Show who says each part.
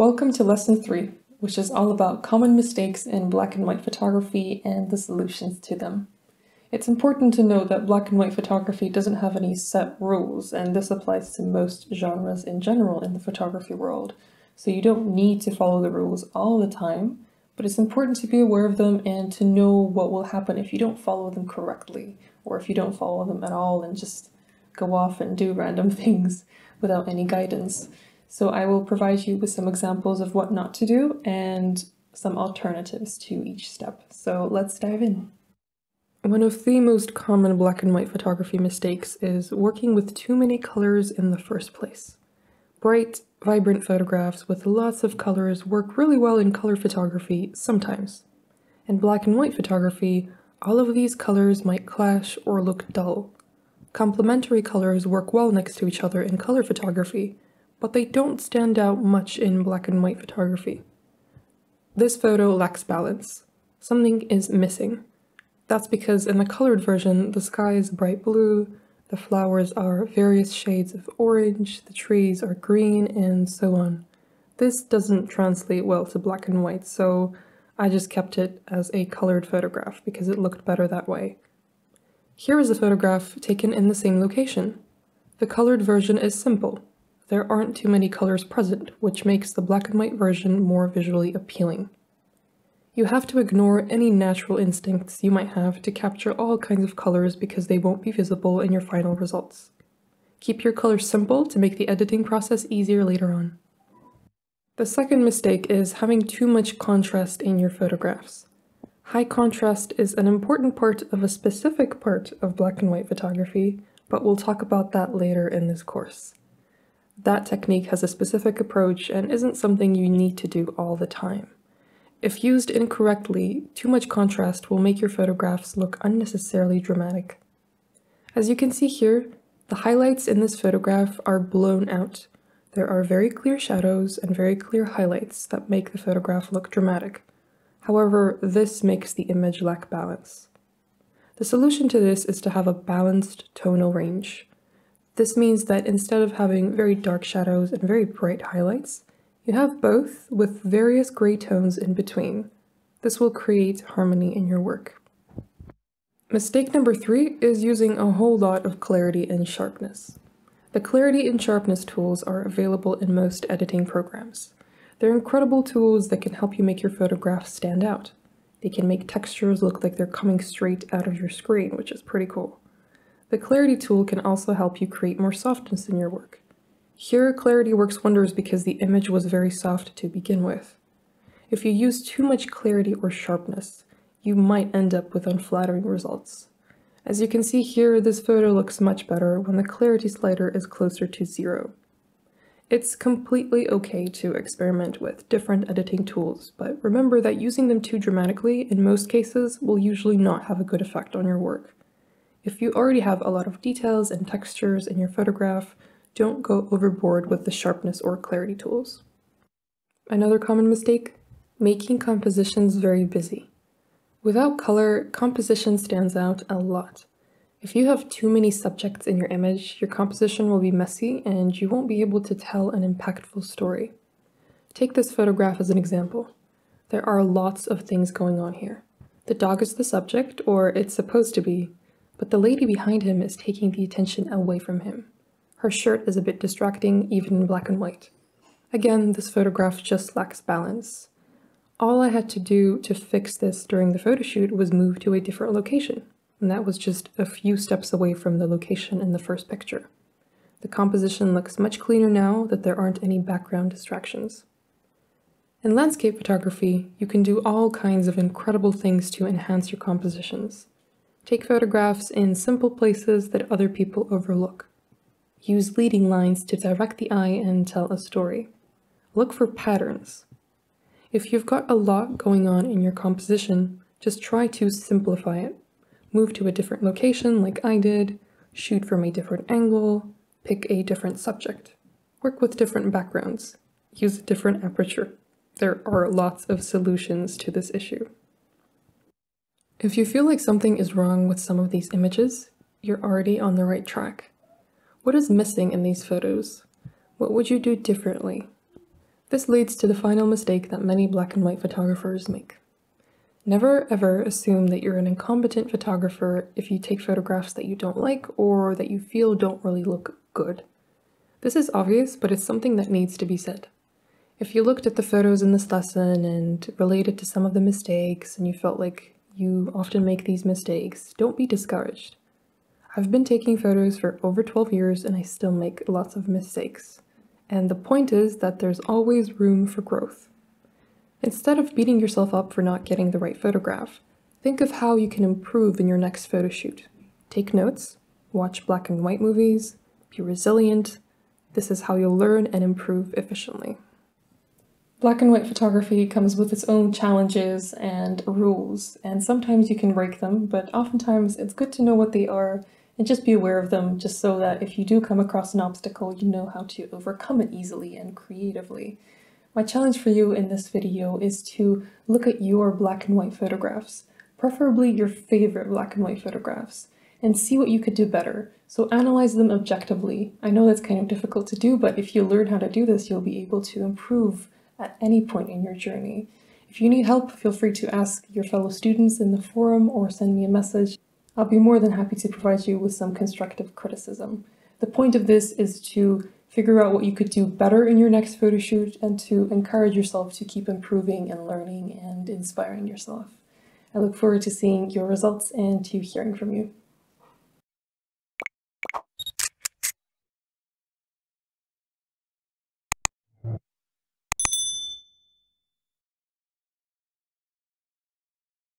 Speaker 1: Welcome to Lesson 3, which is all about common mistakes in black and white photography and the solutions to them. It's important to note that black and white photography doesn't have any set rules, and this applies to most genres in general in the photography world. So you don't need to follow the rules all the time, but it's important to be aware of them and to know what will happen if you don't follow them correctly, or if you don't follow them at all and just go off and do random things without any guidance. So I will provide you with some examples of what not to do and some alternatives to each step. So let's dive in. One of the most common black and white photography mistakes is working with too many colors in the first place. Bright, vibrant photographs with lots of colors work really well in color photography sometimes. In black and white photography, all of these colors might clash or look dull. Complementary colors work well next to each other in color photography, but they don't stand out much in black and white photography. This photo lacks balance. Something is missing. That's because in the colored version, the sky is bright blue, the flowers are various shades of orange, the trees are green, and so on. This doesn't translate well to black and white, so I just kept it as a colored photograph because it looked better that way. Here is a photograph taken in the same location. The colored version is simple. There aren't too many colors present, which makes the black and white version more visually appealing. You have to ignore any natural instincts you might have to capture all kinds of colors because they won't be visible in your final results. Keep your colors simple to make the editing process easier later on. The second mistake is having too much contrast in your photographs. High contrast is an important part of a specific part of black and white photography, but we'll talk about that later in this course. That technique has a specific approach and isn't something you need to do all the time. If used incorrectly, too much contrast will make your photographs look unnecessarily dramatic. As you can see here, the highlights in this photograph are blown out. There are very clear shadows and very clear highlights that make the photograph look dramatic. However, this makes the image lack balance. The solution to this is to have a balanced tonal range. This means that instead of having very dark shadows and very bright highlights, you have both with various gray tones in between. This will create harmony in your work. Mistake number 3 is using a whole lot of clarity and sharpness. The clarity and sharpness tools are available in most editing programs. They're incredible tools that can help you make your photographs stand out. They can make textures look like they're coming straight out of your screen, which is pretty cool. The clarity tool can also help you create more softness in your work. Here, clarity works wonders because the image was very soft to begin with. If you use too much clarity or sharpness, you might end up with unflattering results. As you can see here, this photo looks much better when the clarity slider is closer to 0. It's completely okay to experiment with different editing tools, but remember that using them too dramatically in most cases will usually not have a good effect on your work. If you already have a lot of details and textures in your photograph, don't go overboard with the sharpness or clarity tools. Another common mistake: making compositions very busy. Without color, composition stands out a lot. If you have too many subjects in your image, your composition will be messy and you won't be able to tell an impactful story. Take this photograph as an example. There are lots of things going on here. The dog is the subject, or it's supposed to be, but the lady behind him is taking the attention away from him. Her shirt is a bit distracting, even in black and white. Again, this photograph just lacks balance. All I had to do to fix this during the photo shoot was move to a different location, and that was just a few steps away from the location in the first picture. The composition looks much cleaner now that there aren't any background distractions. In landscape photography, you can do all kinds of incredible things to enhance your compositions. Take photographs in simple places that other people overlook. Use leading lines to direct the eye and tell a story. Look for patterns. If you've got a lot going on in your composition, just try to simplify it. Move to a different location like I did, shoot from a different angle, pick a different subject. Work with different backgrounds. Use a different aperture. There are lots of solutions to this issue. If you feel like something is wrong with some of these images, you're already on the right track. What is missing in these photos? What would you do differently? This leads to the final mistake that many black and white photographers make. Never ever assume that you're an incompetent photographer if you take photographs that you don't like or that you feel don't really look good. This is obvious, but it's something that needs to be said. If you looked at the photos in this lesson and related to some of the mistakes and you felt like you often make these mistakes, don't be discouraged. I've been taking photos for over 12 years and I still make lots of mistakes. And the point is that there's always room for growth. Instead of beating yourself up for not getting the right photograph, think of how you can improve in your next photo shoot. Take notes, watch black and white movies, be resilient. This is how you'll learn and improve efficiently. Black and white photography comes with its own challenges and rules, and sometimes you can break them, but oftentimes it's good to know what they are and just be aware of them, just so that if you do come across an obstacle, you know how to overcome it easily and creatively. My challenge for you in this video is to look at your black and white photographs, preferably your favorite black and white photographs, and see what you could do better. So analyze them objectively. I know that's kind of difficult to do, but if you learn how to do this, you'll be able to improve at any point in your journey. If you need help, feel free to ask your fellow students in the forum or send me a message. I'll be more than happy to provide you with some constructive criticism. The point of this is to figure out what you could do better in your next photo shoot and to encourage yourself to keep improving and learning and inspiring yourself. I look forward to seeing your results and to hearing from you.